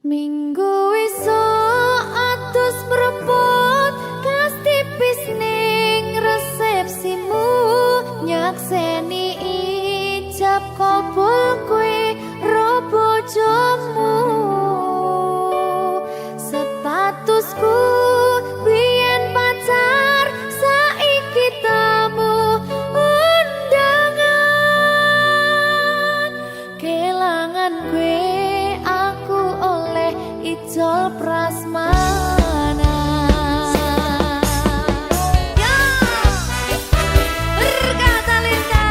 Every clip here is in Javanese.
Minggu esuk atus mrepot kas tipis ning resepsimu nyakseni ijab kabul kowe ro bojomu statusku biyen pacar saiki tamu undangan kelangan kowe aku oleh ijol prasmanan. Ya, berkata Linda.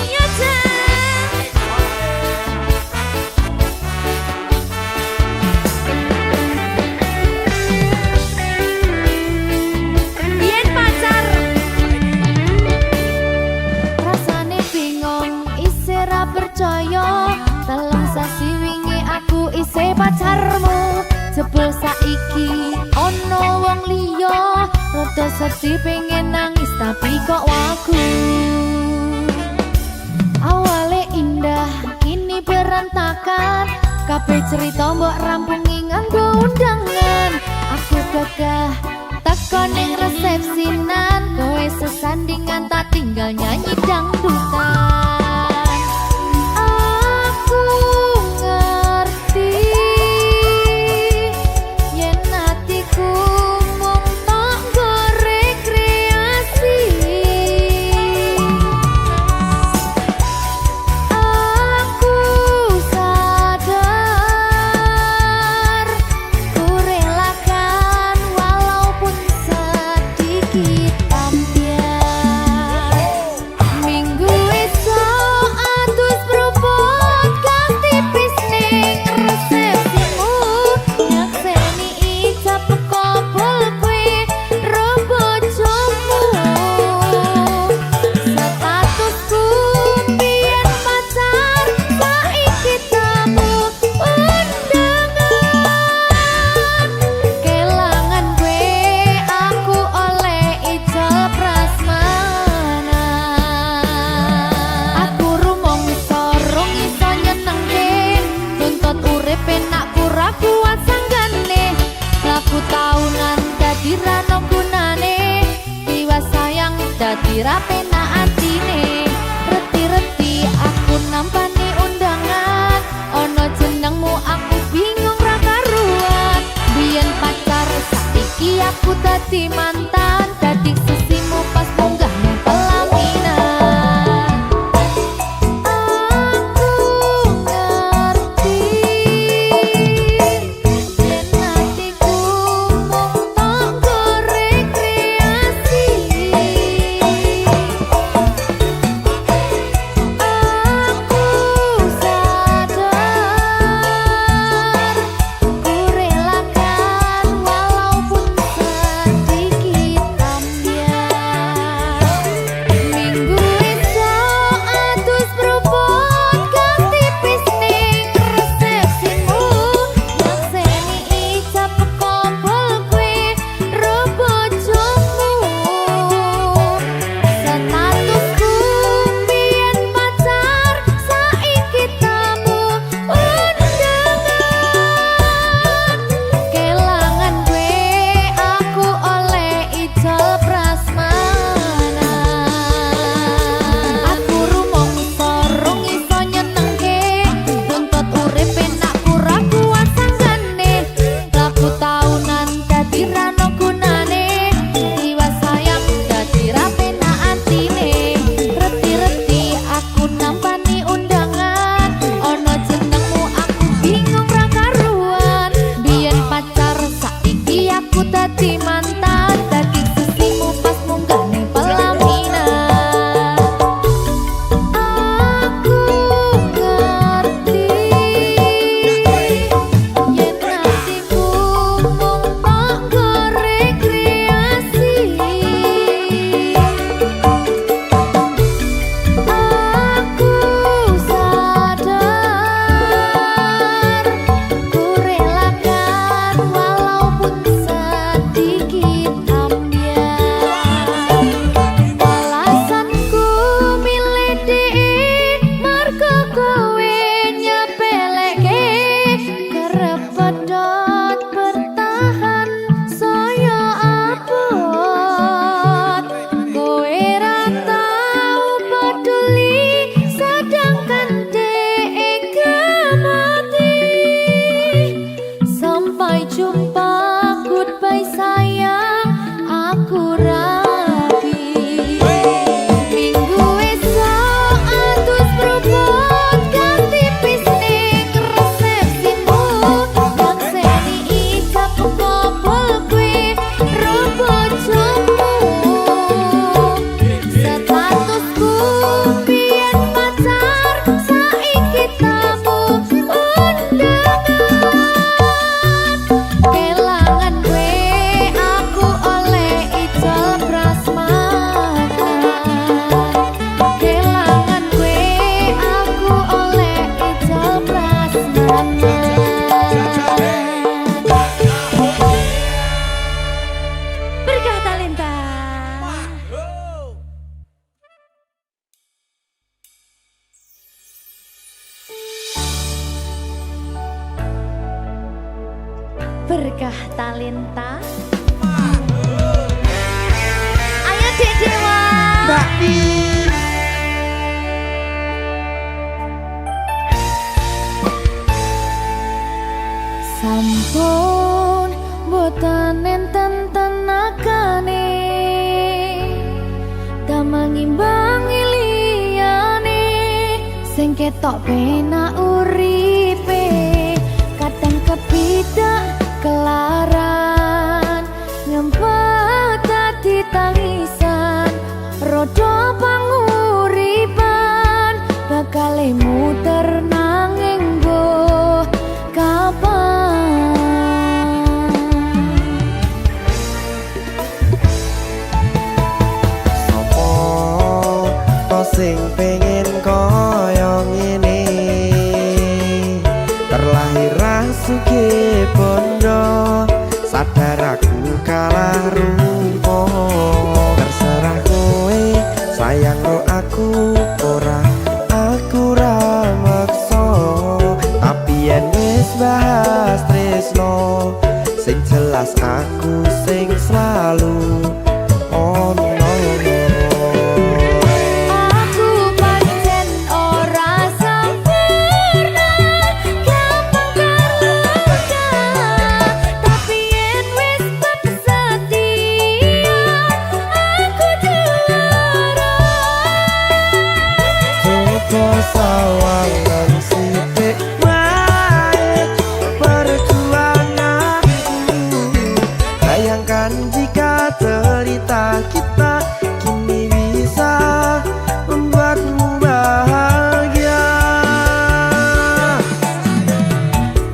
Ya, Jen. Biyen pacar. Rasane bingung, isih ra percaya. Telung sasi wingi aku isih pacarmu. Jebul saiki ono wong liya. Rada sedih pengen nangis tapi kok wagu. Awale indah kini berantakan. Kabeh cerita mbok rampungi nganggo undangan. Aku gagah teko ning resepsinan. Kowe sesandingan tak tinggal nyanyi dangdutan. Aku ngerti yen atiku mung tok nggo rekreasi. Aku sadar ku relakan walaupun sedikit ambiar. Minggu esok atus propot kas tipis ning resepsimu nyakseni ijab kabul kowe ro bojomu statusku biyen pacar saiki tamu undangan kelangan kowe aku oleh ijol prasmanan. Aku rumong sorong iso nyenengke tuntut urip enak kurang kuat sanggane laku taunan dadi rano gunane tiwas sayang dadi ra penak atine reti-reti aku nampani undangan ono jenengmu aku bingung ra karuan biyen pacar saiki aku dadi mantan dadi sesimu pas munggah nang pelaminan. Aku ngerti yen atiku mung tok nggo rekreasi. Aku sadar ku relakan walaupun sedikit berkah talenta. Ayo Dek Dewa. Mbak Pi. Sampun boten enten tenagane damang imbangi liyane sing ketok penak uripe kadang kepidak kelaran ngempet dadi tangisan rodo panguripan bakal muter nanging mbuh kapan. Sing pengen koyo ngene terlahir rasuke bondo sadar aku kalah rupa terserah kowe sayang ro aku ora aku ra maksa tapi yen wis bahas tresno sing jelas aku sing selalu ono. Sawangan sithik wae perjuanganku bayangkan jika cerita kita kini bisa membuatmu bahagia.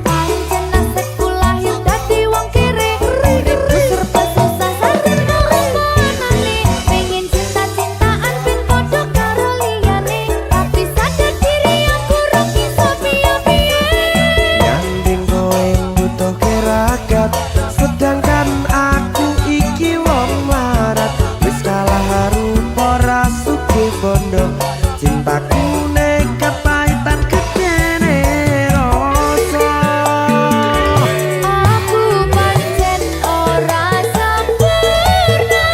Pancen nasibku lahir dadi wong kere uripku serba susah sadar omonane pengen cinta-cintaan ben padha karo liyane tapi sadar diri aku ora iso piye-piye. Nyanding kowe butuh keragat sedangkan aku iki wong marat wis kalah rupa rasuke bondo cintaku nekat pahitan kedene rasa. Aku pancen ora sempurna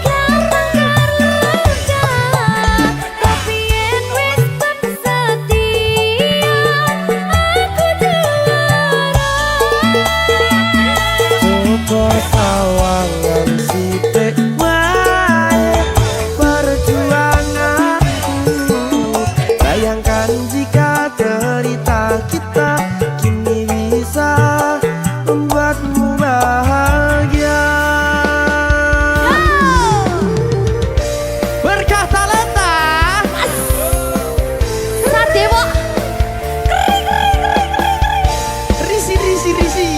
gampang tapi yen wis setia aku juara. Coba sawangan sithik wae perjuanganku bayangkan jika cerita kita kini bisa membuatmu bahagia. Berkah talenta Sadewo risi.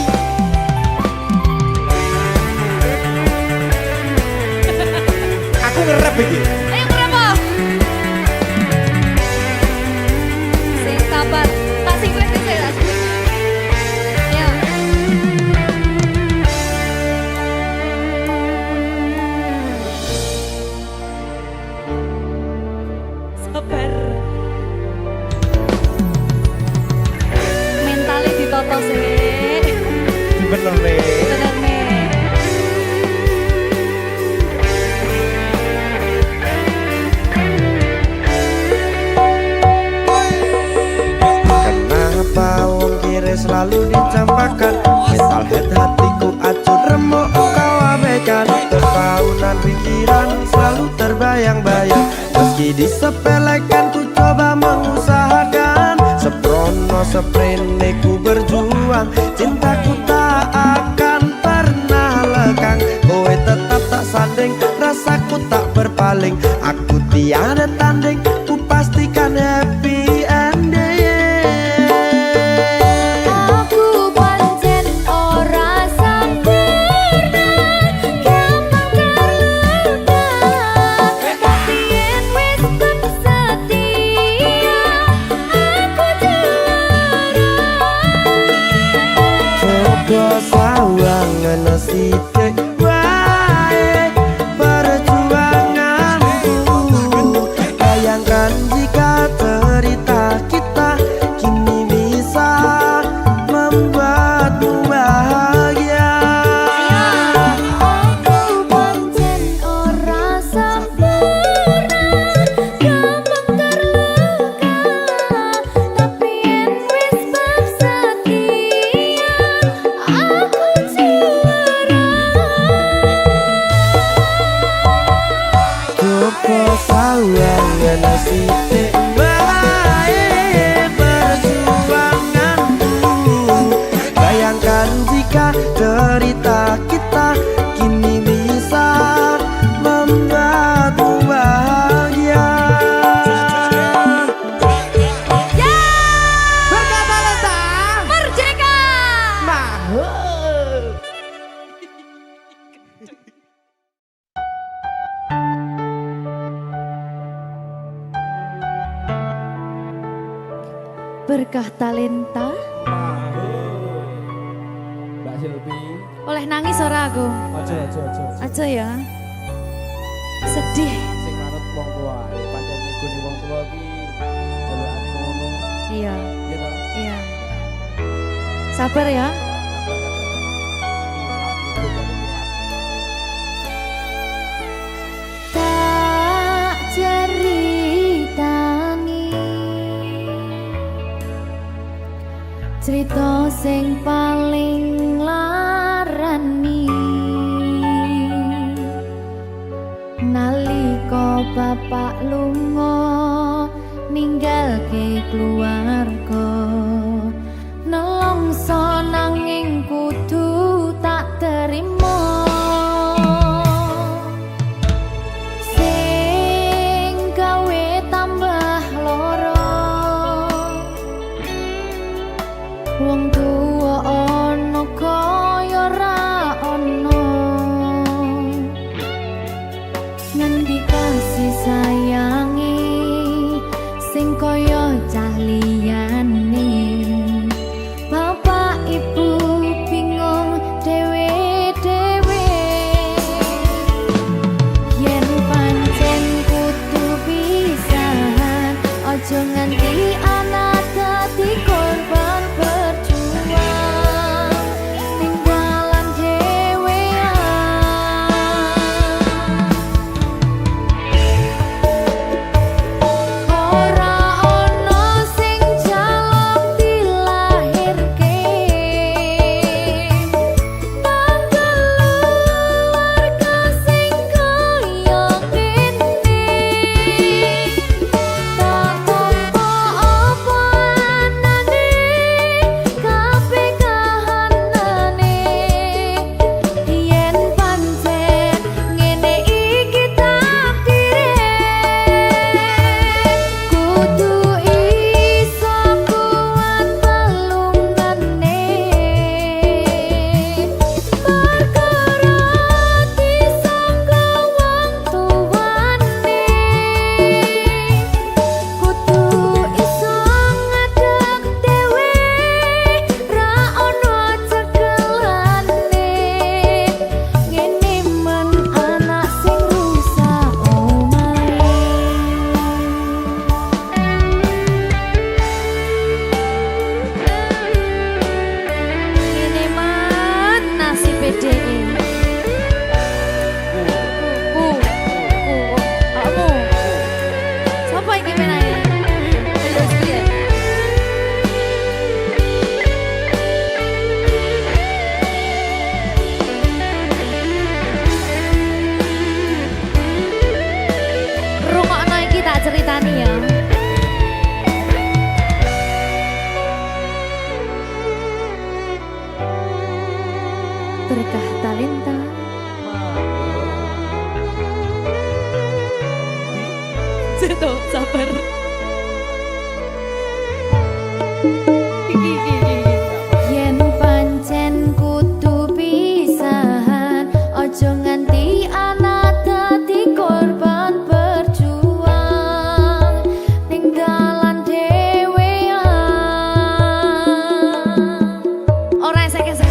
Aku ngerep iki. ayo kenapa? Sing sabar, tak sing kritis ya. Ya. Sabar. Mentalnya ditoto sih. Bener nih. Bener nih. Kenapa wong kiri selalu dicampakkan mental head hatiku acur remuk kau abaikan terpaunan pikiran selalu terbayang-bayang meski disepelekan ku coba mengusahakan seprono seprene ku berjuang cintaku tak akan pernah lekang kowe tetap tak sanding rasaku tak berpaling aku tiada tanding ku pastikan happy ending. Aku pancen ora sempurna gampang terluka tapi yen wis setia aku juara. Coba sawangan sithik wae perjuanganku bayangkan Berkah talenta. Mbak Silvi. Oleh nangis ora aku? Aja. Aja ya. Sedih. Sing manut wong tua, pancen ngikuni wong tua iki jelokane ngono. Iya. Iya toh? Iya. Sabar ya. Tak ceritani cerita sing paling larani nalika bapak lunga ninggalke keluarga nelongso nanging kudu tak terima sing gawe tambah loro wong tuwa ana kaya ra ana ngendi kasih sayangi sing kaya cah liyane bapak ibu bingung dewe-dewe yen pancen kudu pisahan aja nganti anak dadi korban berjuang tinggalan dewean ora ono sing jaluk dilahirke tanggal keluarga sing kaya kene tak tampa apa anane kabeh kahanane yen pancen ngene iki takdire kudu iso kuat pelungane perkara disangka wong tuwane kudu iso ngadeg dhewe ra ono cekelane ngene men anak sing rusak omahe ngene man nasib dhewe kamu siapa iki menae terus piye rungokno iki tak ceritani ya berkah talenta Seto, sabar. Yen pancen kudu pisahan, ojo nganti anak dadi korban berjuang tinggalan dhewean. Ora esek-esek.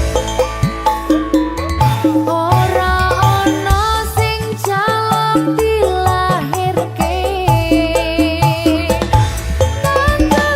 Ora ono sing jaluk dilahirke tanggal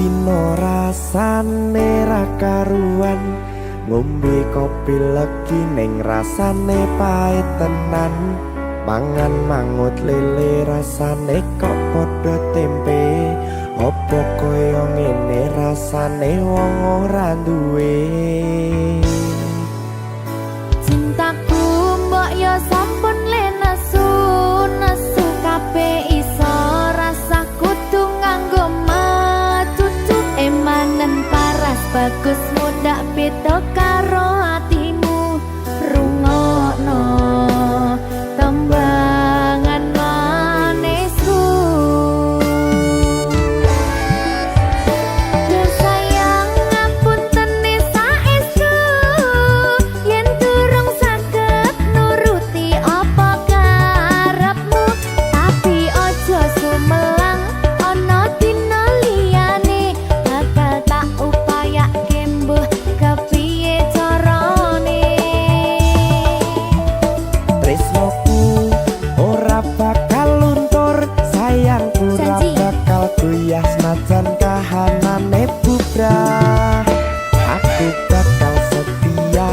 dino rasane ra karuan, ngombe kopi legi ning rasane pahit tenan, mangan mangut lele rasane kok padha tempe, opo koyo ngene rasane wong ora duwe. Cintaku mbok yo sampun le nesu nesu kabeh iso rasa kudu nganggo matutu emanen paras bagus mudak beda karo atimu rungokno tembangan manisku. Duh sayang ngapunten saestu yen durung saged nuruti apa karepmu, tapi ojo sumelang ana dina liyane bakal tak upayake mbuh kepiye carane. Tresnoku ora bakal luntur, sayangku ora Janji. bakal goyah senajan kahanane bubrah. Aku bakal setia,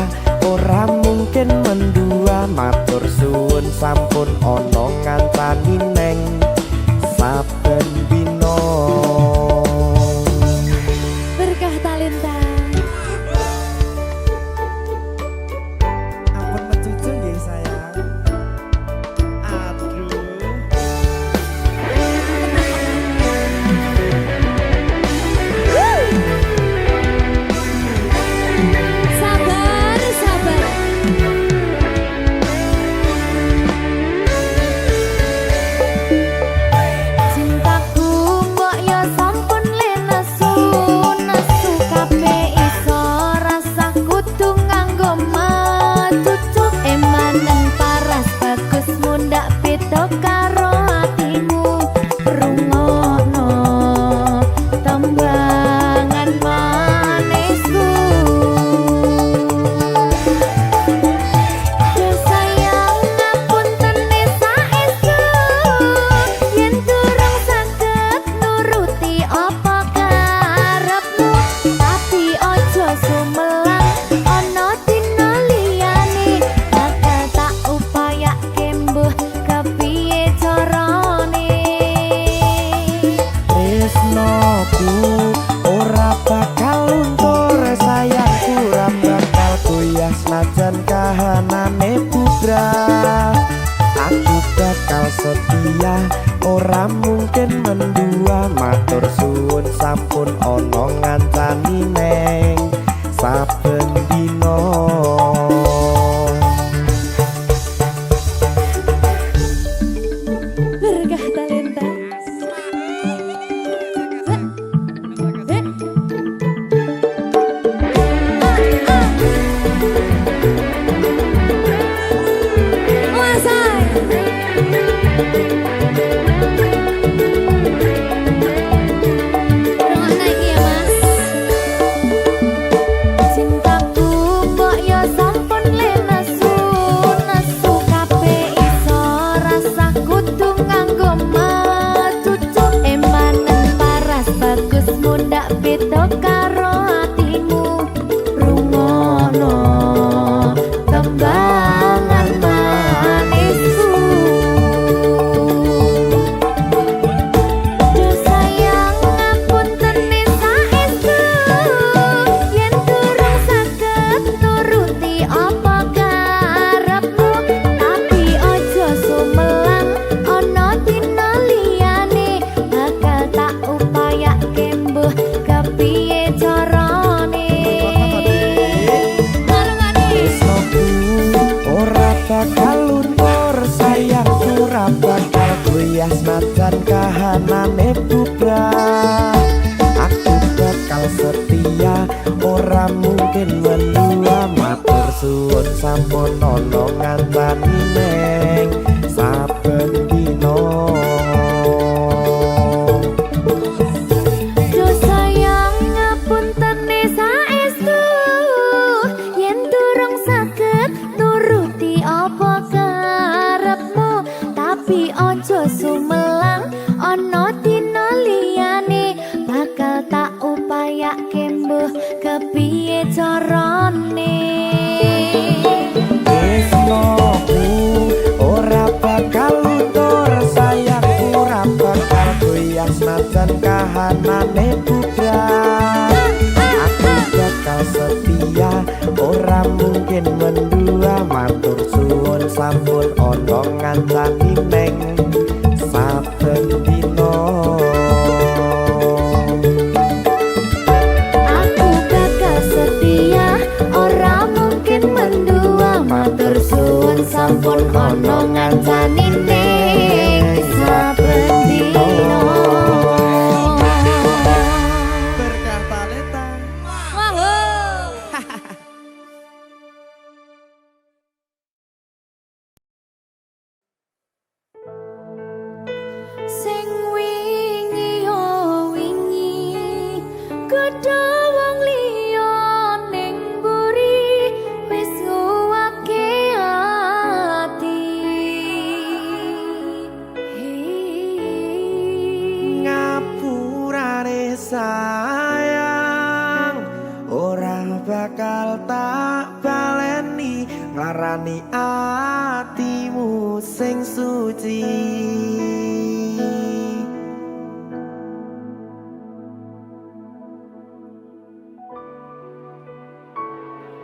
ora mungkin mendua, matur suwun sampun ana ngancani neng saben dina. Berkah talenta. Ampun mecucu nggih sayang. Aduh. Sabar, sabar. Cintaku mbok yo sampun le nesu nesu kabeh iso rasa kudu nganggo matutu emanen paras bagus mundak beda karo atimu rungokno tembangan manisku. Duh sayang ngapunten saestu yen durung saged nuruti apa karepmu, tapi ojo sumelang ana dina liyane bakal tak upayake mbuh kepiye carane. Tresnoku ora bakal luntur, sayangku ora bakal goyah senajan kahanane bubrah. Aku bakal setia, ora mungkin mendua, matur suwun sampun ana ngancani neng saben dina. Berkah talenta. Cintaku mbok yo sampun le nesu nesu kabeh iso rasa kudu nganggo matutu emanen paras bagus mundak beda karo atimu rungokno tembangan manisku. Duh sayang ngapunten saestu yen durung saged nuruti apa karepmu, tapi ojo sumelang ana dina liyane bakal tak upayake mbuh kepiye carane. Marungane Tresnoku ora bakal luntur, sayangku ora bakal goyah senajan kahanane bubrah. Aku bakal setia, ora mungkin mendua, matur suwun sampun ana ngancani neng saben dina. Duh sayang ngapunten saestu yen durung saged nuruti apa karepmu, tapi ojo sumelang ana dina liyane bakal tak piye carane Tresnoku ora bakal luntur sayangku ora bakal goyang senajan kahanane budak aku bakal setia ora mungkin mendua matur suwun sampun ana ngancani neng saben dina aku bakal setia ora mungkin mendua matur suwun sampun ana ngancani ning saben dina berkah talenta sing wingi yo wingi gedhe wong liya ning mburi wis nguwake ati ngapurane sayang ora bakal tak baleni nglarani atimu sing suci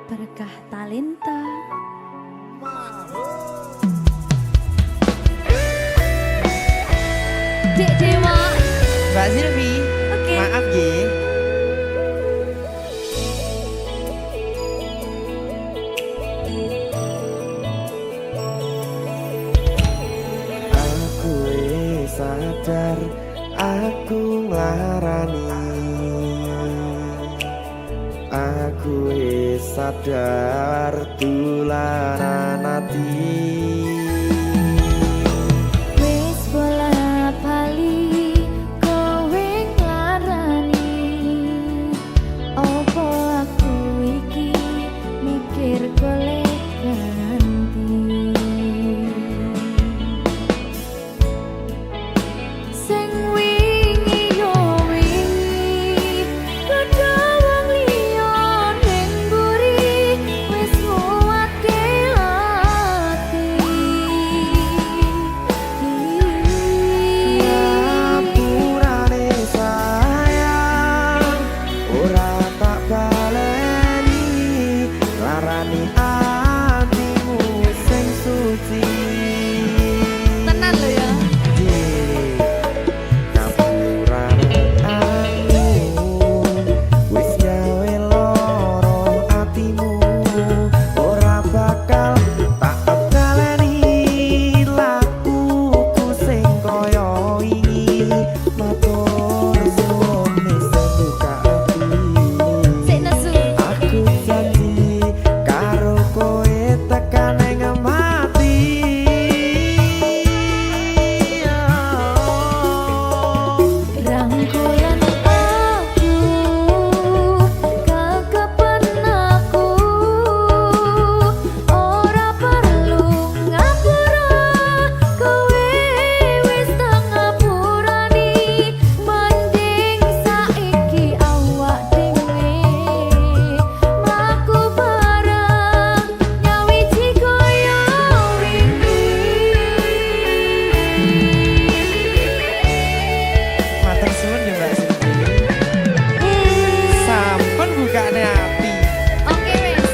berkah talenta Dek Dewa Mbak Silvi Oke. maaf ye aku sadar aku nglarani aku sadar tularan ati wis bola bali kowe nglarani opo aku iki mikir golek ganti sing wingi yo wingi gedhe wong liya ning mburi wis nguwatke ati ngapurane sayang ora tak baleni larani atimu sing suci tenan lho ya ngapurane aku wis gawe loro atimu ora bakal tak baleni lakuku sing kaya wingi matur suwun wis buka ati sik nesu aku janji karo kowe tekan ing mati rangkulan aku kekepen aku ora perlu ngapura kowe wis tak ngapurani mending saiki awak dhewe mlaku bareng nyawiji kaya matur suwun ya Mbak Silvi sampun bukane ati Oke wis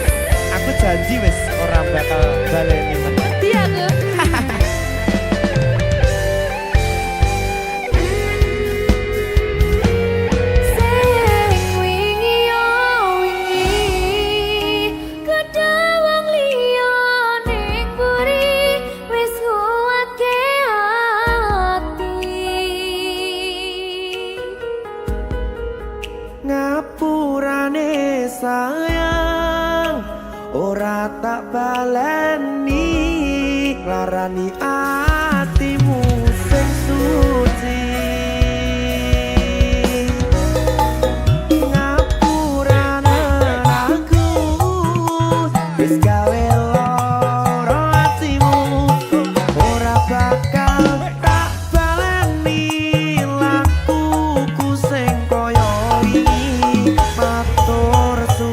aku janji wis ora bakal baleni meneh dia aku sing wingi yo wingi gedhe wong liya ning mburi wis nguwatke ati ngapurane sayang ora tak baleni larani atimu sing suci ngapurane aku wis gawe loro atimu ora bakal tak baleni lakuku sing kaya wingi matur suwun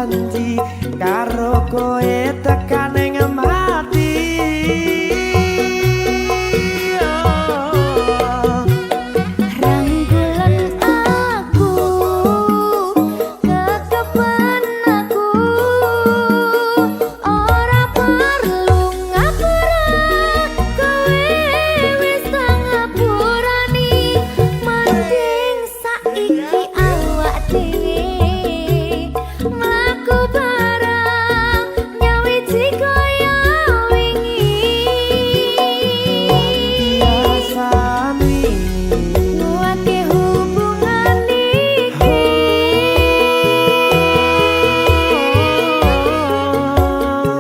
janji karo kowe tekan ing mati. Rangkulan aku, kekepen aku, ora perlu ngapura, kowe wis ngapurani, mending saiki awak dhewe mlaku bareng nyawiji kaya wingi. Biasane Nguwati hubungan iki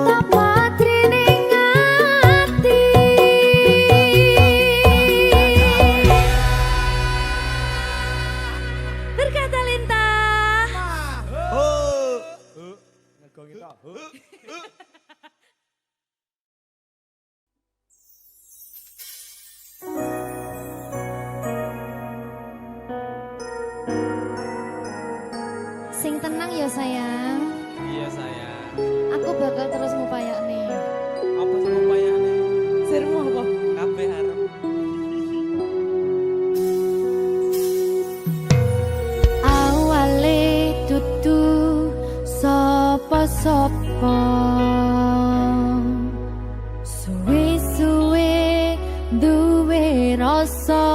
tapatri ning ati. Berkata Lintang. Ngegongi tok. Sing tenang ya sayang. Iya sayang. Aku bakal terus ngupayakne. Apa sih upayane? Sirmu apa? Kabeh arep. Awale dudu sapa-sapa, suwe-suwe duwe rasa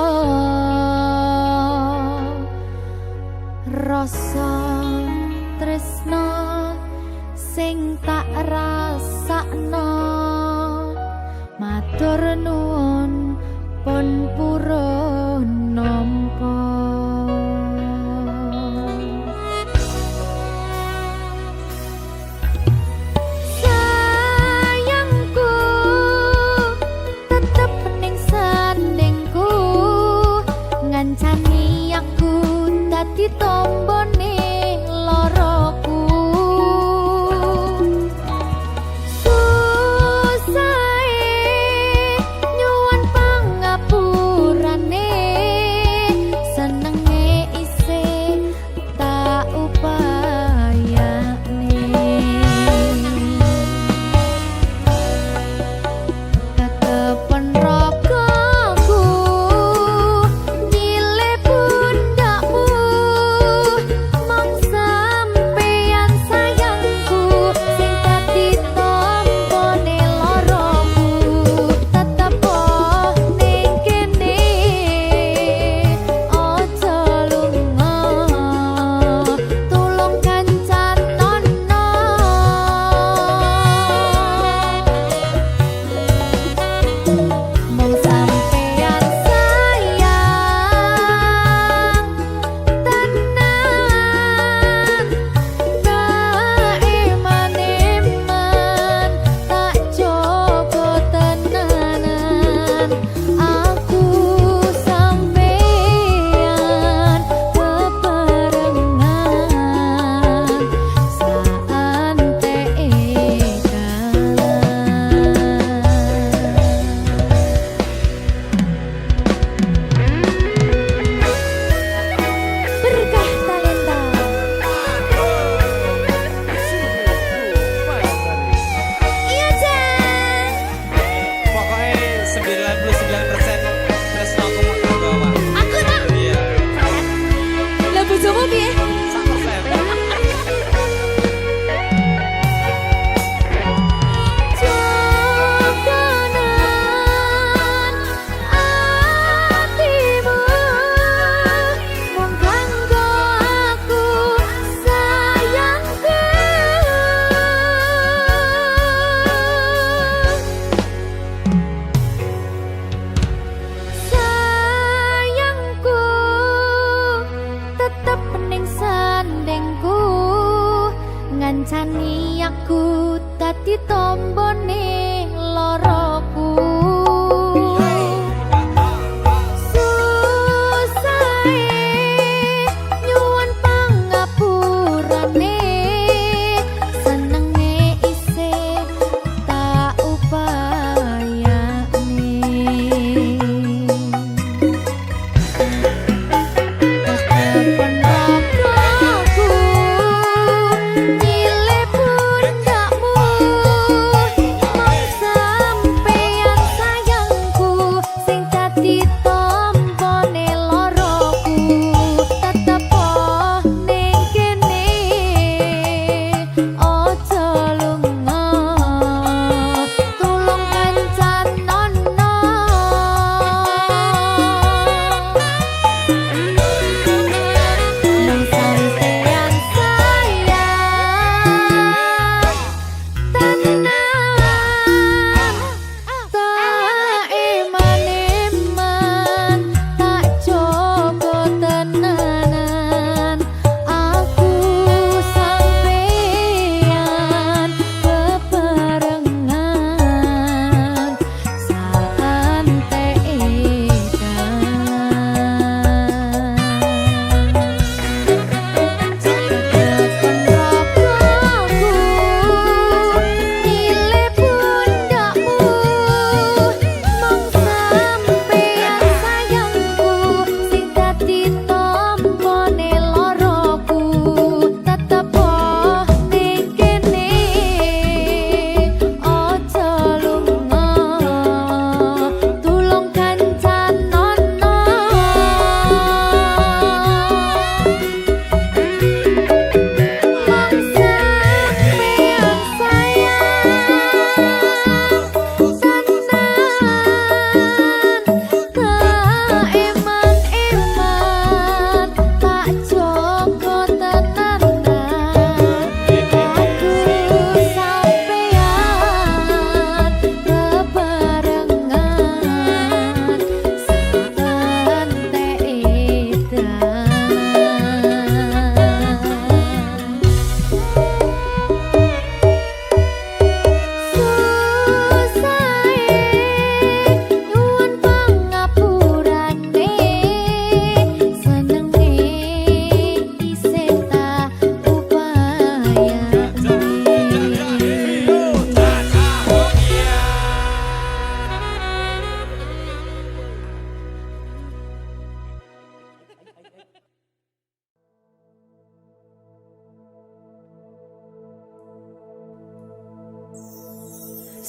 tresno sing tak rasakno. Matur nuwun pun purun nampa. Sayangku tetep ning sandingku, ngancani aku dadi tombone loroku. Susahe nyuwun pangapurane, senenge isih tak upayane. Kekepen ragaku nyilih pundakmu, mong sampe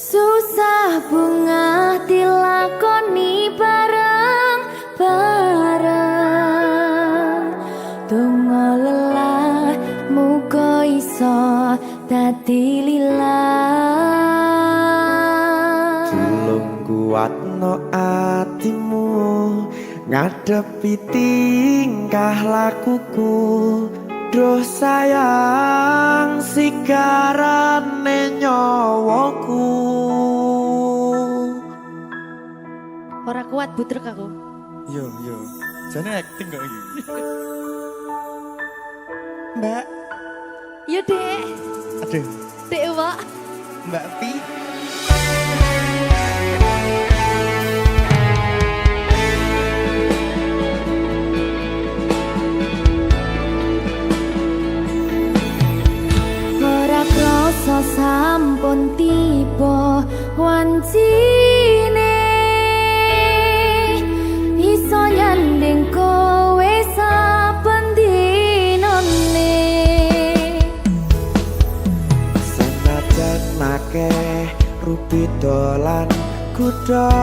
Susah bunga dilakoni bareng-bareng. Donga lelah muga iso dadi lillah. Tulung kuatno atimu ngadepi tingkah lakuku. Duh sayang sigarane nyawaku. Ora kuat butrek aku. Yo, jane acting kok iki. Mbak, Yo Dek, aduh, Dek Wak. Mbak Pi. Ora krasa sampun tiba wancine iso nyanding kowe saben dinane. Senajan akeh rupi dolan kuda,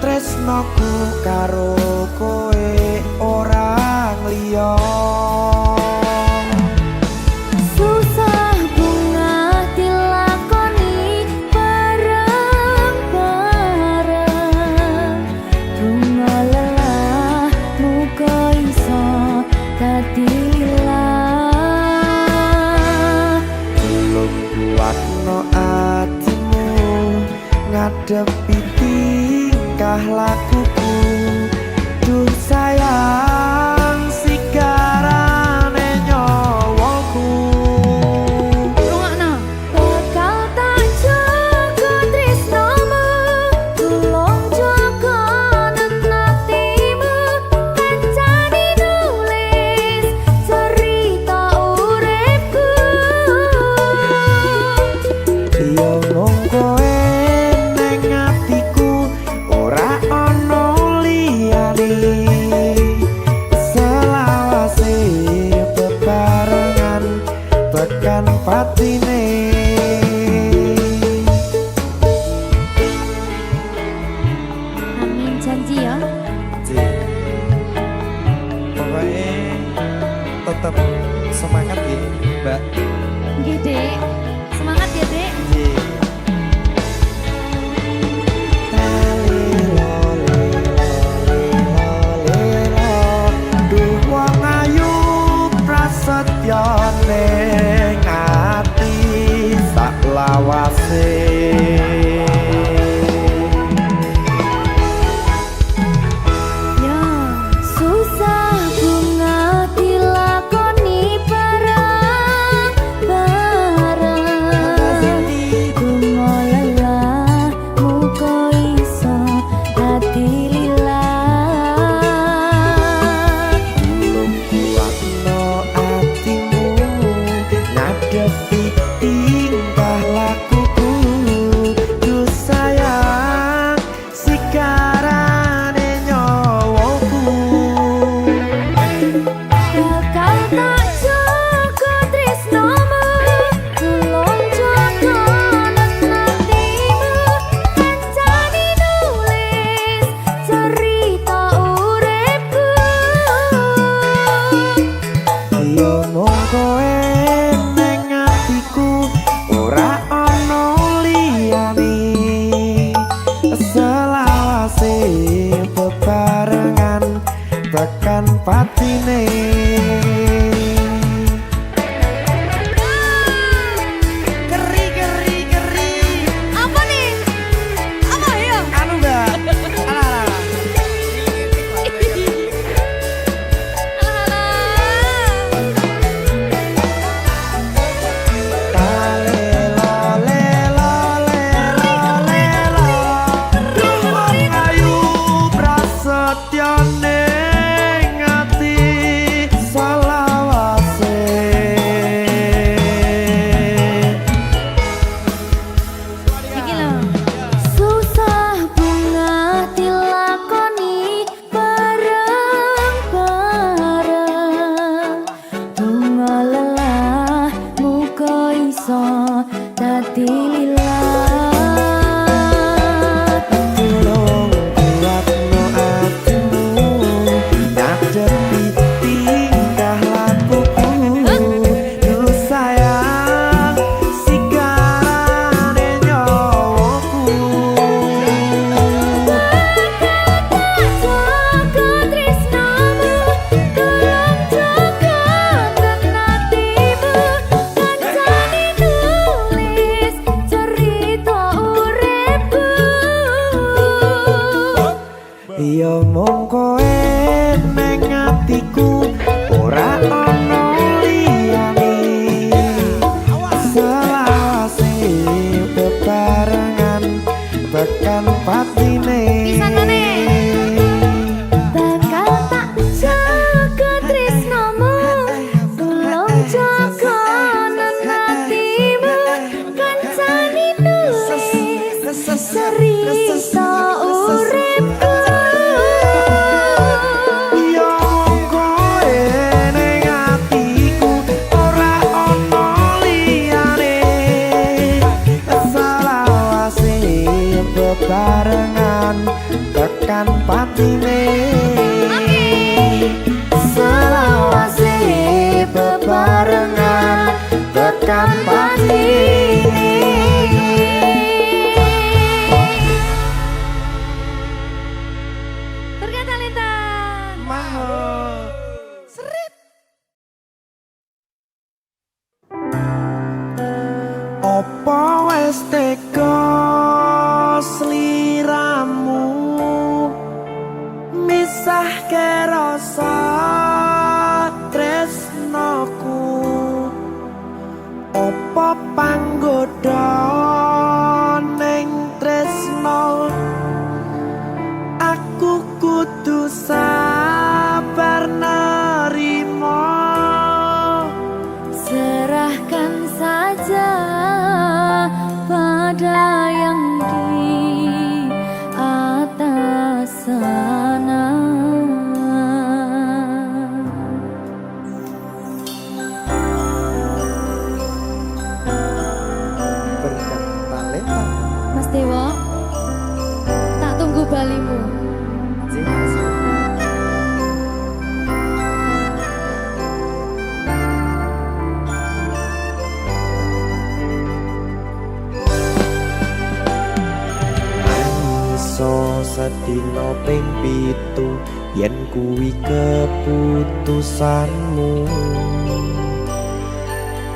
tresnoku karo kowe orang liya. Susah bunga dilakoni bareng-bareng. Bunga lelah muga iso dadi lillah. Tulung kuatno atimu ngadepi tingkah lakuku. Duh sayang sigarane nyawaku. Rungokno. Bakal tak jaga tresnamu, tulung jaga nenatimu. Kancane nulis cerita uripku. Yo mung kowe ning atiku, ora ana liyane. Selawase bebarengan tekan patine. Amin janji ya. Pokoknya tetap semangat ya, Mbak. Nggih, Dek. Semangat ya, Dek. Duh wong ayu prasetyo ning ati sak lawase. Ya, susah bunga dilakoni bareng-bareng. Bunga lelah muga iso dadi lillah. Tulung kuatno atimu ngadepi tingkah lakuku. Duh sayang sigarane nyawaku. Bakal tak jaga tresnamu, tulung jaga nenatimu. Kancane nulis cerita uripku. Yo mung kowe ning atiku, ora ana liyane. Selawase bebarengan tekan patine. Keri. Apa nih? Apa ya? Anu Mbak. Alah. Duh wong ayu prasetyo ning ati selawase. Iki lho. Susah bunga dilakoni bareng-bareng. Bunga lelah muga iso mung kowe ning atiku ora ono liyane selawase bebarengan tekan patine pisanane bakal tak jaga tresnomu tulung jaga nanatimu kancani nulis cerita uripku yo mung kowe ning atiku ora ono liyane selawase bebarengan tekan patine selawase bebarengan tekan patine. Berkata Lita Mahal opo wis teko sliramu misahke rasa tresnoku opo panggoda ning tresno aku kudu sabar nerima serahkan saja pada yang di atas sana. Berkat talenta. Mas Dewo, tak tunggu balimu. iso sedina ping 7 yen kuwi keputusanmu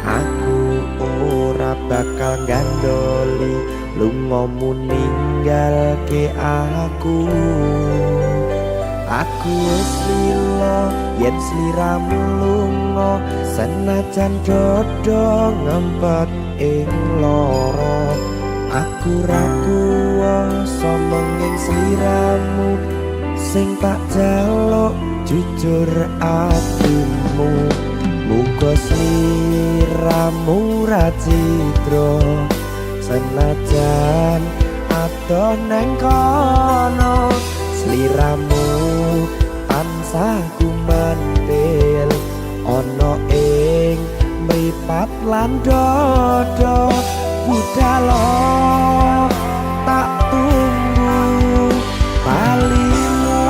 aku ora bakal gandoli lungamu ninggalke aku wis lila yen sliramu lunga senajan dodo ngempet ing lara aku ra kuwasa menging sliramu sing tak jaluk jujur atimu muga sliramu ra cidra senajan adoh neng kono sliramu tansah kumandel ana ing mripat lan dodo budalo tak tunggu balimu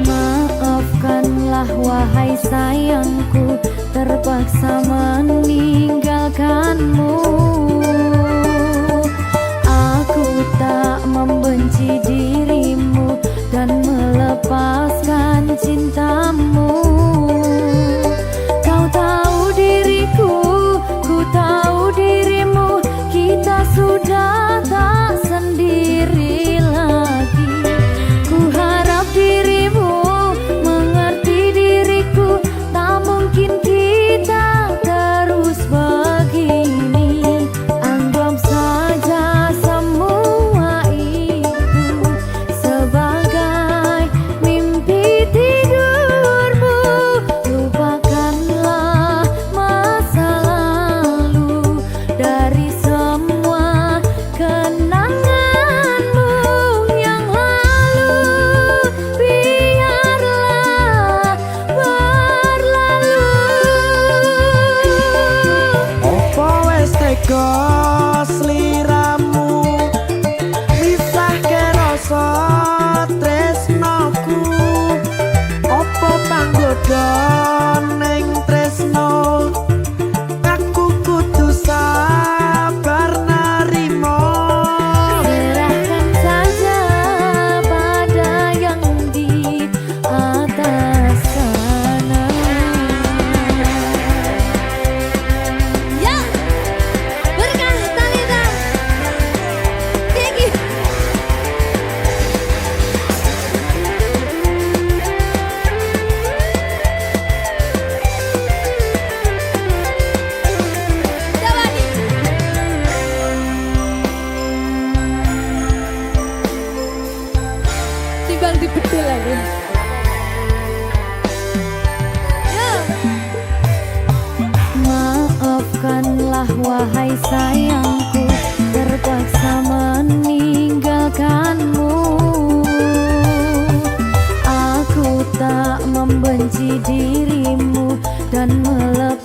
Maafkanlah wahai sayangku terpaksa meninggalkanmu. Aku tak membenci dirimu dan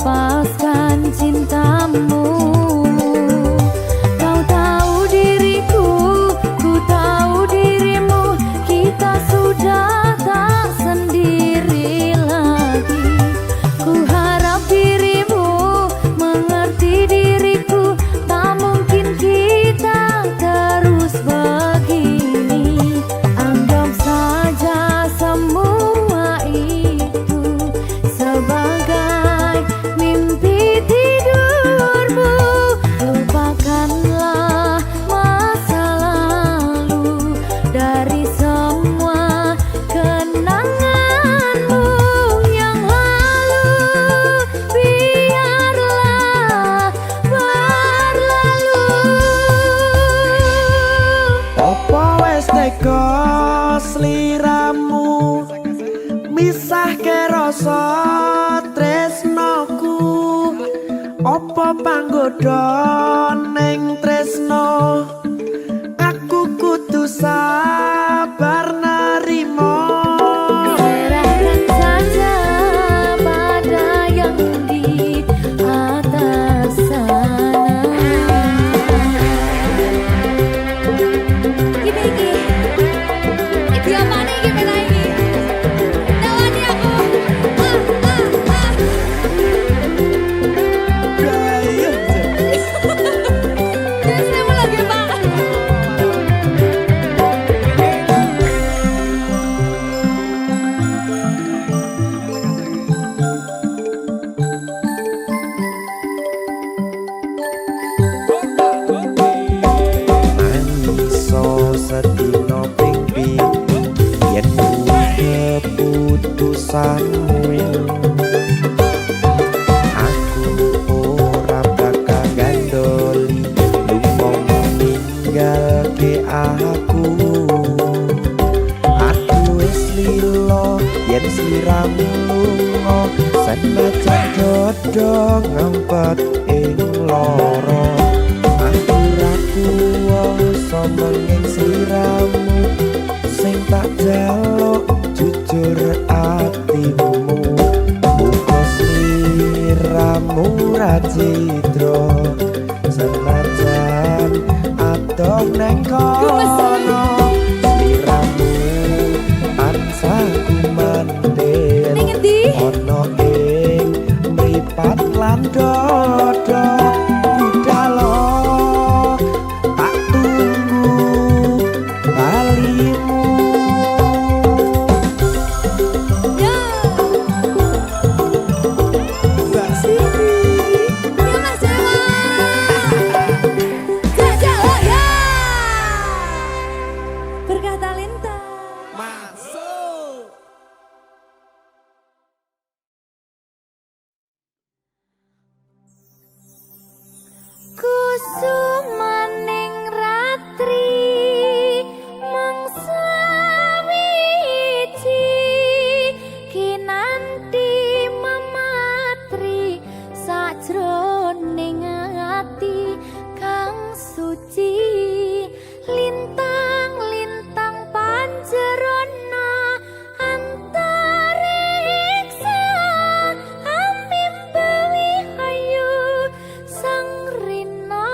lepaskan cintamu. Kau tahu diriku, ku tahu dirimu, kita sudah tak sendiri lagi. Ku harap dirimu mengerti diriku, tak mungkin kita terus begini. Anggap saja semua itu sebagai mimpi tidurmu. Lupakanlah masa lalu dari semua kenanganmu yang lalu. Biarlah berlalu. Opo wes teko sliramu misahke rasa tresnoku. Opo panggoda ning tresno, aku kudu sabar narimo. Serahkan saja pada yang di atas sana. Iki apa nih iki pena iki? Dawani aku. Jangan saya mau lagi Pak. Mangiso sedina ping pitu yen keputusanmu. Aku ora bakal gandoli lumpung ninggalke aku. Aku wis lilo yen sliramu lunga, senajan dodo ngempet ing loro. Aku ra kuwasa menging sliramu, sing tak jaluk jujur atimu. Muga sliramu ra cidra, senajan adoh neng kono. Sliramu tansah kumandel Ning endi? ono ing mripat lan dodo. Budalo tak tunggu balimu. Ya. Mbak Siti. Ya Mas Dewa. Jajak oh ya. Berkah talenta. Masuk. Kusumaning ratri mangsa wiji kinanti mematri sajroning ati kang suci. Lintang-lintang panjerona antariksa ambimbawi hayu sang rina.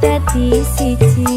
dadi siji.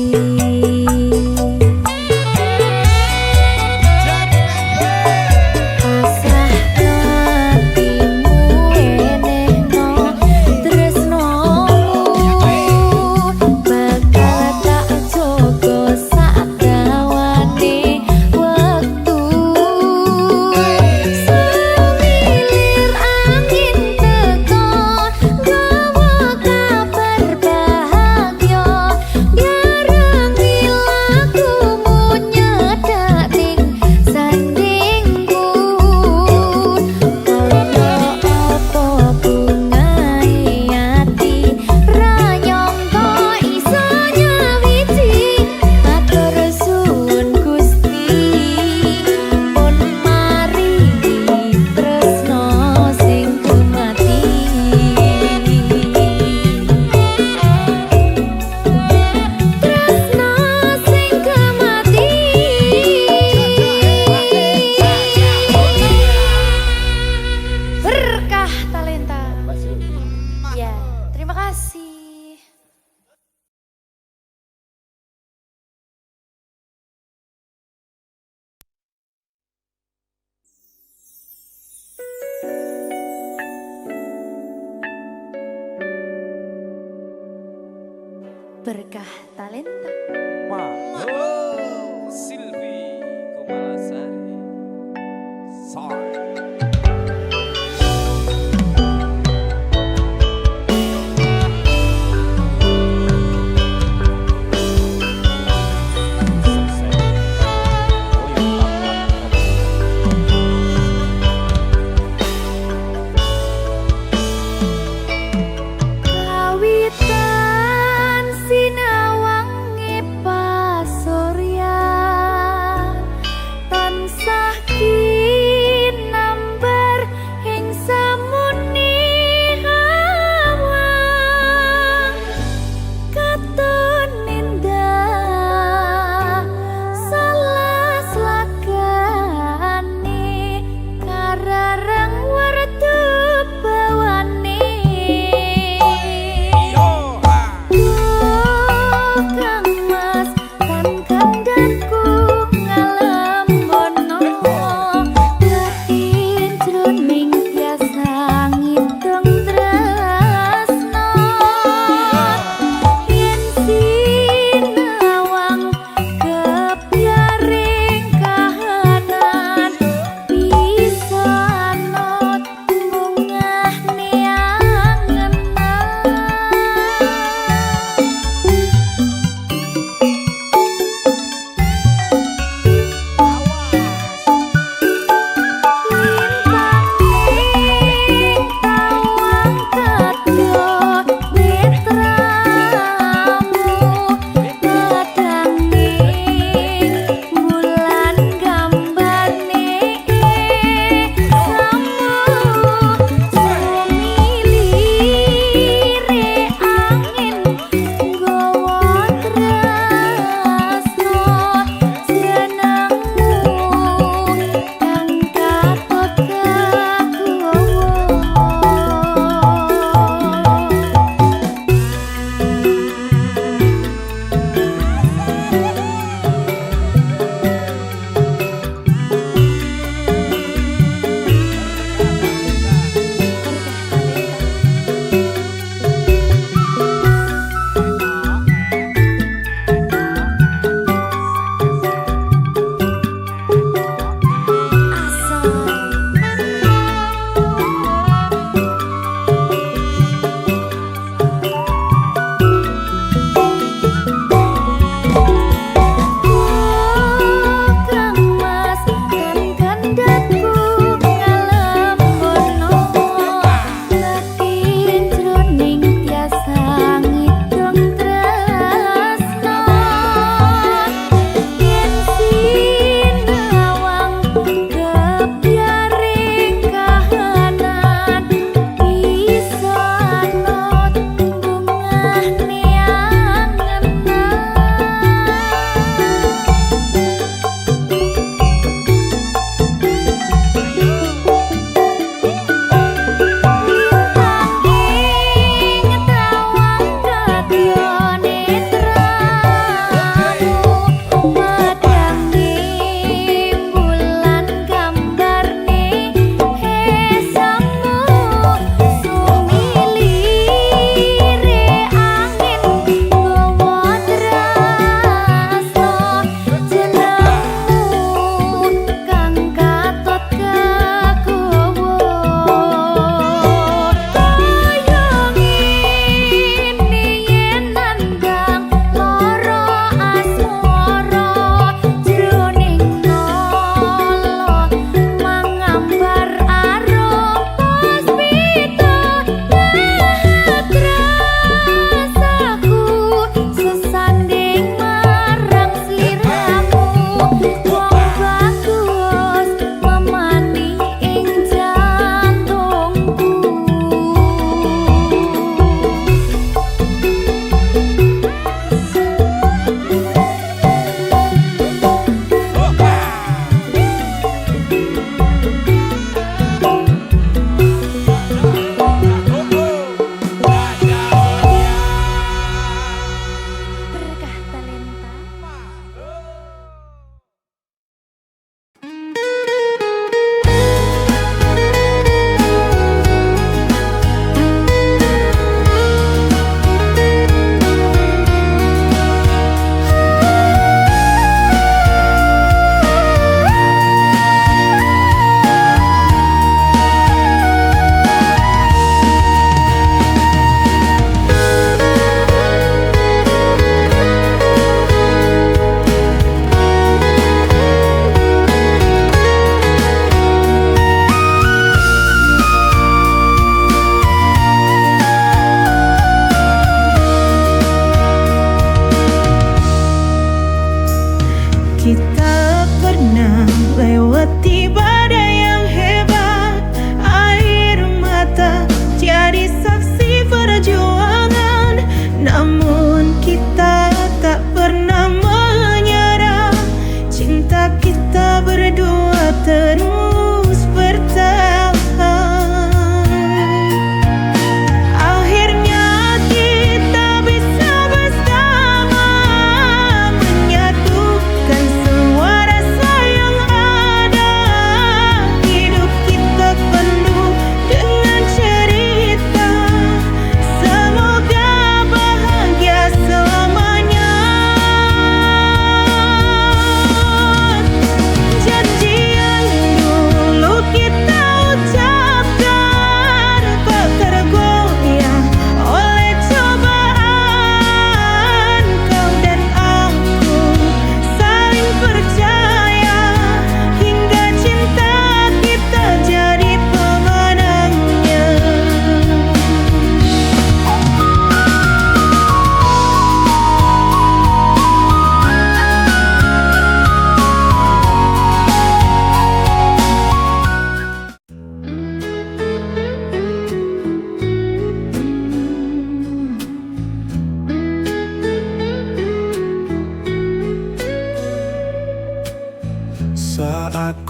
Berkah talenta. Silvi Kumalasari. Sorry. Kawitan sinawangi pasuryan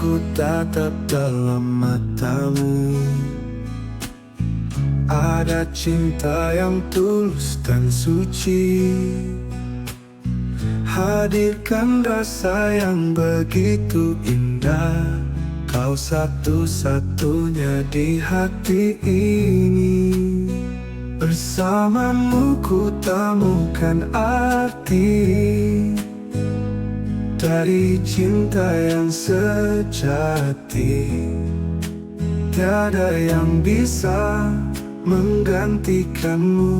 ku tatap dalam matamu. Ada cinta yang tulus dan suci, hadirkan rasa yang begitu indah. Kau satu-satunya di hati ini. Bersamamu ku temukan arti dari cinta yang sejati. Tiada yang bisa menggantikanmu.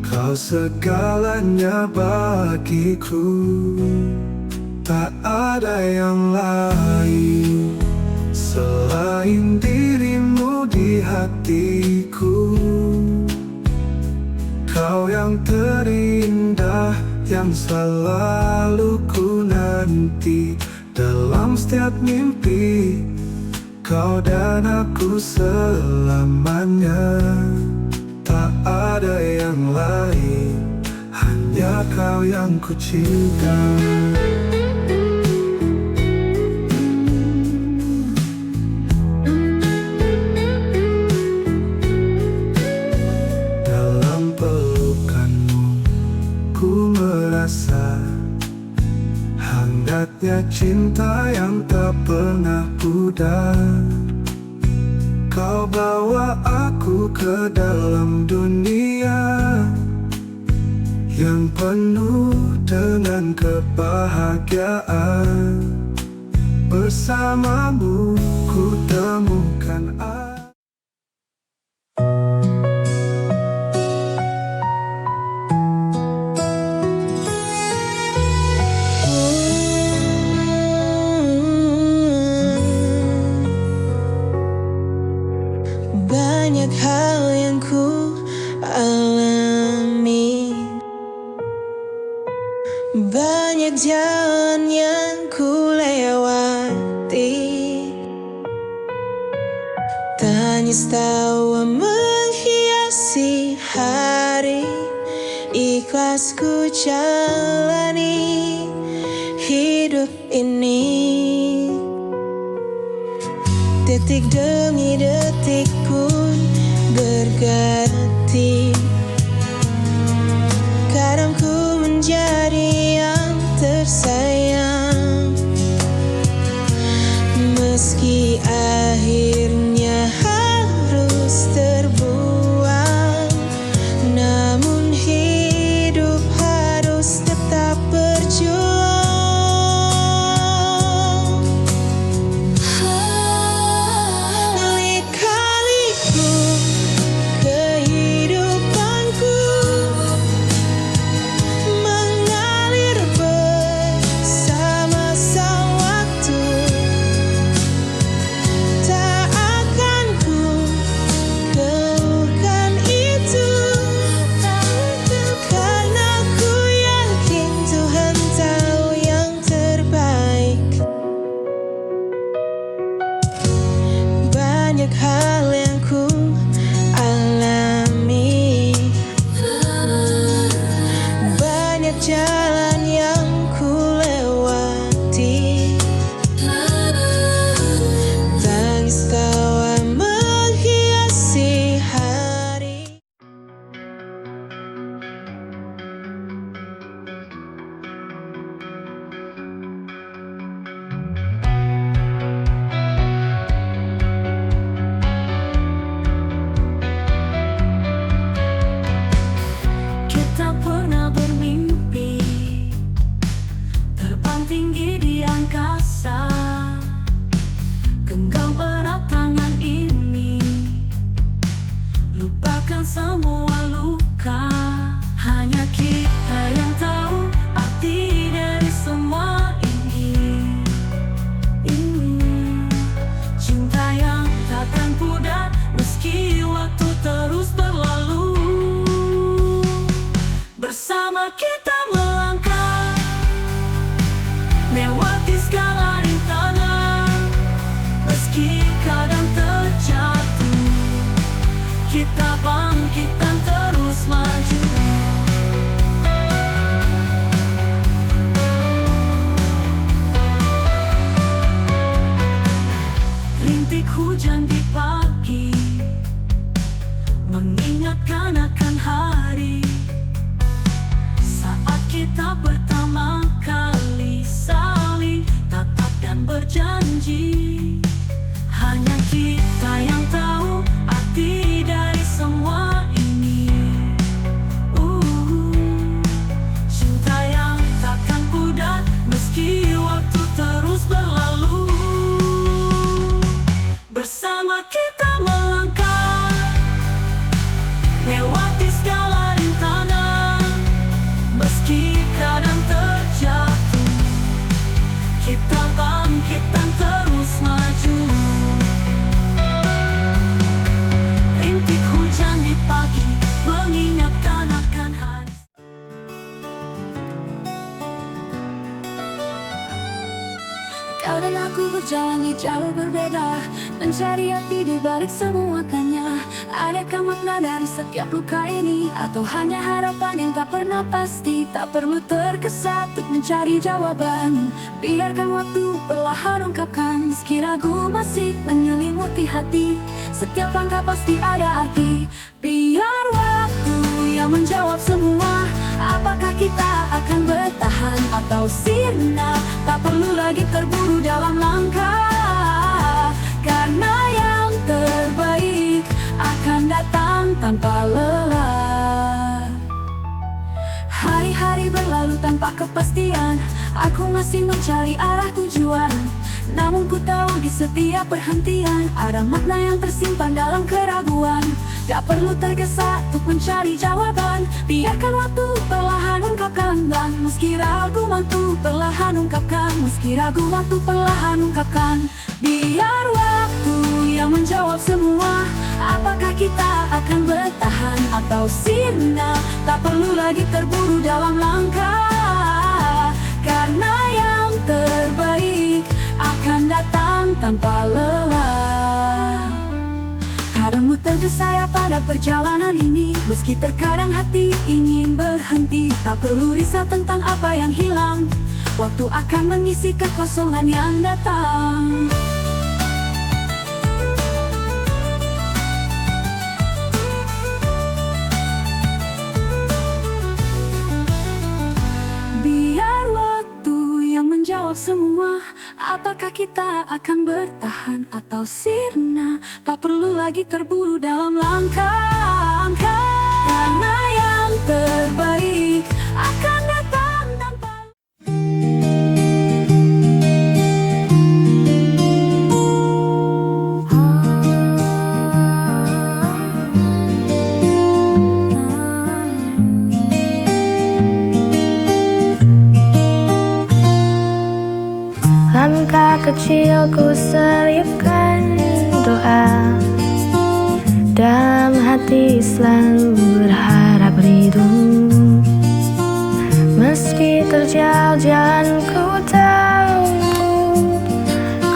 Kau segalanya bagiku. Tak ada yang lain selain dirimu di hatiku. Kau yang terindah, yang selalu ku nanti dalam setiap mimpi. Kau dan aku selamanya. Tak ada yang lain, hanya kau yang ku cinta. Dalam pelukanmu ku merasa hangatnya cinta yang tak pernah pudar. Kau bawa aku ke dalam dunia yang penuh dengan kebahagiaan. Bersamamu ku temukan arti. Banyak hal yang ku alami, banyak jalan yang ku lewati. Tangis tawa menghiasi hari, ikhlas ku jalani hidup ini. Detik demi detik pun berganti. Kadang ku menjadi yang tersayang, meski akhirnya harus terbuang. Namun hidup harus tetap berjuang. Banyak hal yang ku alami, banyak jalan yang ku lewati. Tangis tawa menghiasi hari. Kita pernah bermimpi terbang tinggi di angkasa, genggam erat tangan ini, lupakan semua luka. Hanya kita yang tahu arti dari semua ini. Cinta yang takkan pudar meski waktu terus berlalu. Bersama kita melangkah, lewati segala rintangan. Meski kadang terjatuh, kita bangkit dan terus maju. aku berjalan di jalur berbeda, mencari arti di balik semua tanya. Adakah makna dari setiap luka ini, atau hanya harapan yang tak pernah pasti? Tak perlu tergesa untuk mencari jawaban, biarkan waktu perlahan ungkapkan. Meski ragu masih menyelimuti hati, setiap langkah pasti ada arti. Biar waktu yang menjawab semua, apakah kita akan bertahan atau sirna? Tak perlu lagi terburu dalam langkah, karena yang terbaik akan datang tanpa lelah. Hari-hari berlalu tanpa kepastian, aku masih mencari arah tujuan. Namun ku tahu di setiap perhentian ada makna yang tersimpan dalam keraguan. Tak perlu tergesa untuk mencari jawaban, biarkan waktu perlahan ungkapkan. Dan meski ragu waktu perlahan ungkapkan, meski ragu waktu perlahan ungkapkan. Biar waktu yang menjawab semua, apakah kita akan bertahan atau sirna? Tak perlu lagi terburu dalam langkah, karena yang terbaik akan datang tanpa lelah. Kadang tergesa pada perjalanan ini, meski terkadang hati ingin berhenti. Tak perlu risau tentang apa yang hilang, waktu akan mengisi kekosongan yang datang. Biar waktu yang menjawab semua, apakah kita akan bertahan atau sirna? Tak perlu lagi terburu dalam langkah, karena yang terbaik akan datang tanpa. Langkah kecilku selipkan doa, dalam hati selalu berharap rindu. Meski terjal jalan ku tahu,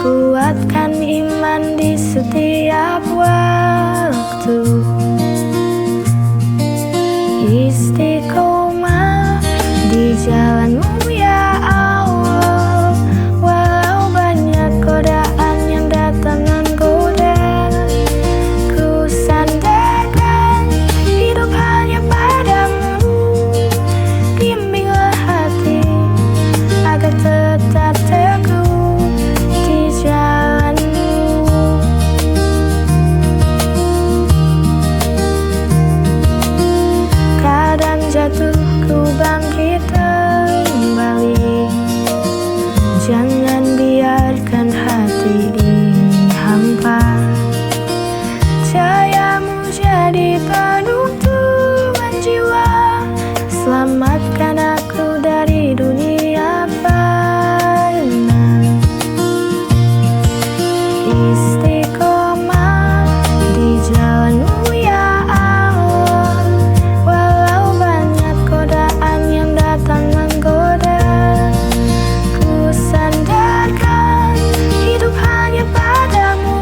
kuatkan iman di setiap waktu. Istiqomah di jalanmu ya Allah, walau banyak godaan yang datang menggoda. Ku sandarkan hidup hanya padamu, bimbinglah hati agar tetap teguh di jalanmu. Kadang jatuh ku bangkit kembali, jangan biarkan hati ini hampa. Cahayamu jadi penuntun jiwa, selamatkan aku dari dunia fana. Istiqomah di jalanmu ya Allah, walau banyak godaan yang datang menggoda. Ku sandarkan hidup hanya padamu,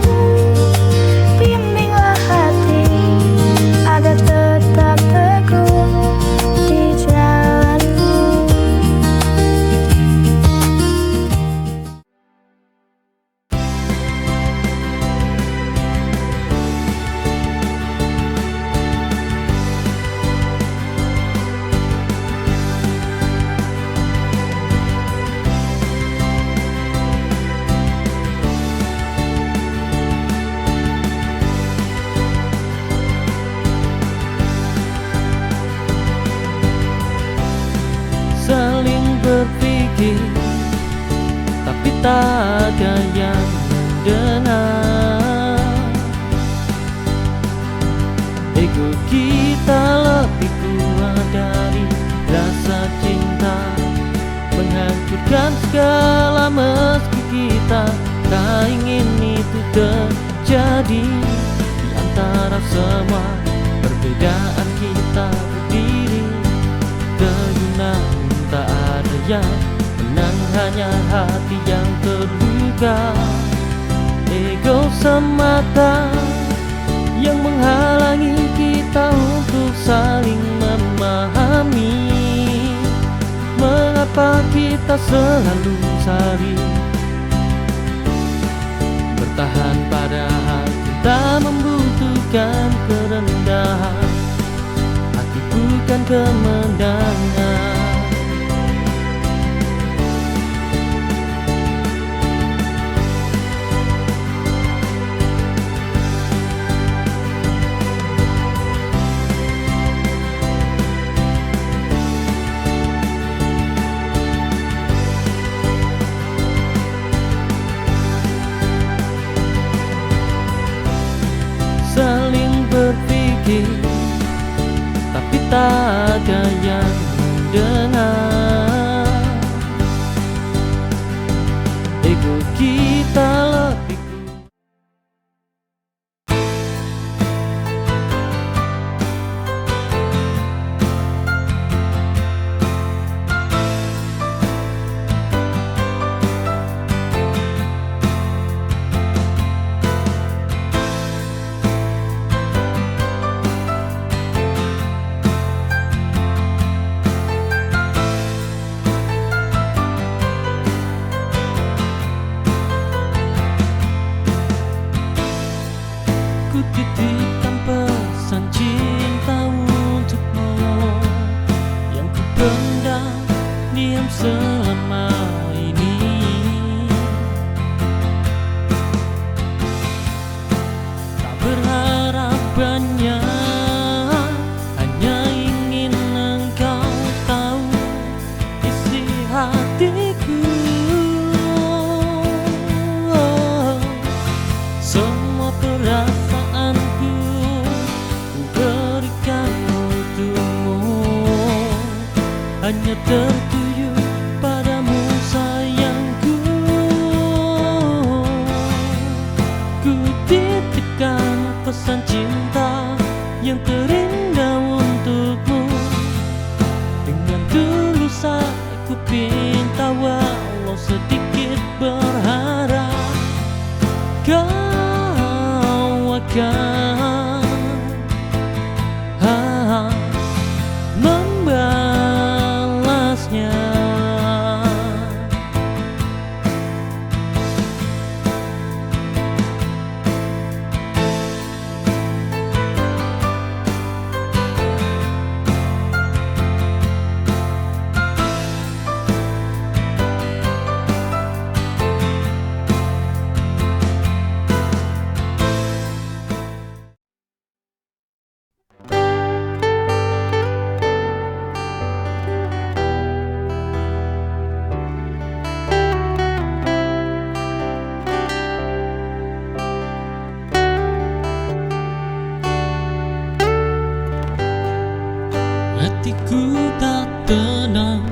bimbinglah hati agar tetap teguh di jalanmu. Saling berpikir, tapi tak ada yang mendengar. Ego kita lebih kuat dari rasa cinta, menghancurkan segala meski kita tak ingin itu terjadi. Di antara semua perbedaan kita berdiri terguna, tak ada yang menang, hanya hati yang terluka. bukan ego semata yang menghalangi kita untuk saling memahami. Mengapa kita selalu saling bertahan padahal kita membutuhkan kerendahan hati, bukan kemenangan. Saling berpikir tapi tak ada yang mendengar. Ego kita lebih ku titipkan pesan cinta untukmu yang ku pendam diam selama ini. Tak berharap banyak, hanya ingin engkau tahu isi hatiku. Semua perasaanku ku berikan untukmu, hanya tertuju padamu sayangku. Ku titipkan pesan cinta yang terindah untukmu. Dengan tulus aku pinta, walau sedikit berharap kau akan membalasnya. Hatiku tak tenang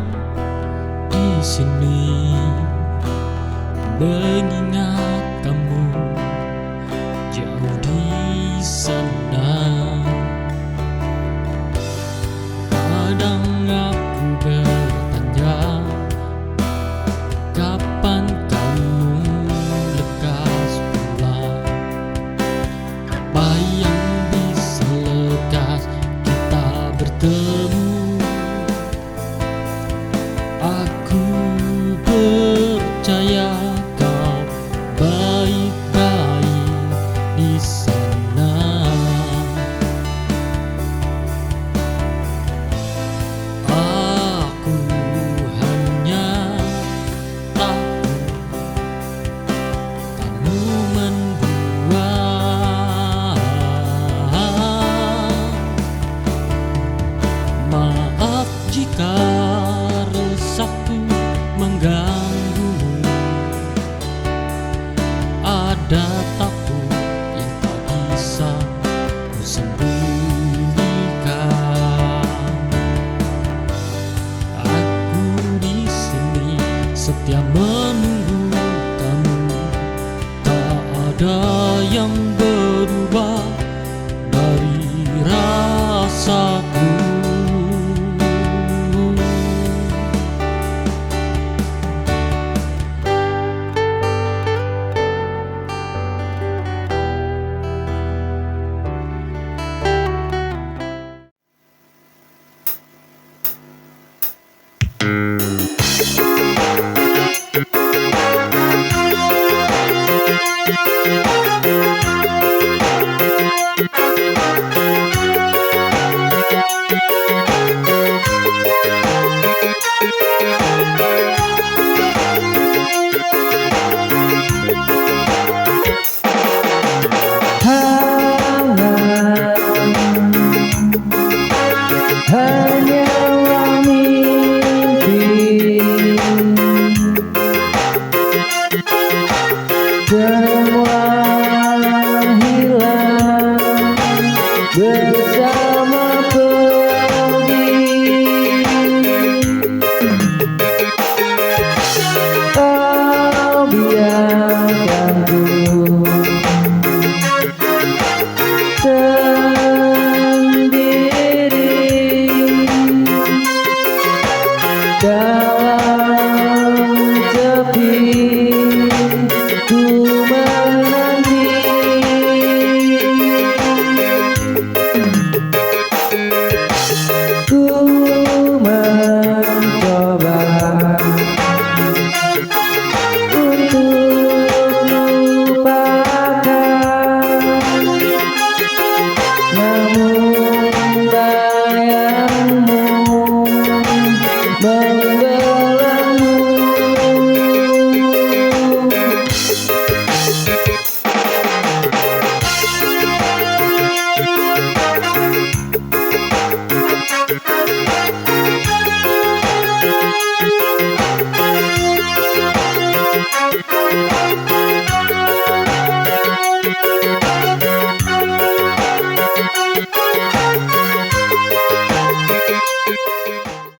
di sini, mengingat kamu jauh di sana. Kadang aku bertanya, kapan kamu lekas pulang? Apa yang bisa lekas kita bertemu? Aku percaya kau baik-baik di sana. Aku hanya tahu kamu membuat. Maaf jika resahku mengganggumu. Ada takut yang tak bisa ku sembunyikan. Aku di sini setia menunggu kamu. Tak ada yang berubah dari rasaku. Hanyalah mimpi, semua hilang bersama pergi. Kau biarkan ku sendiri.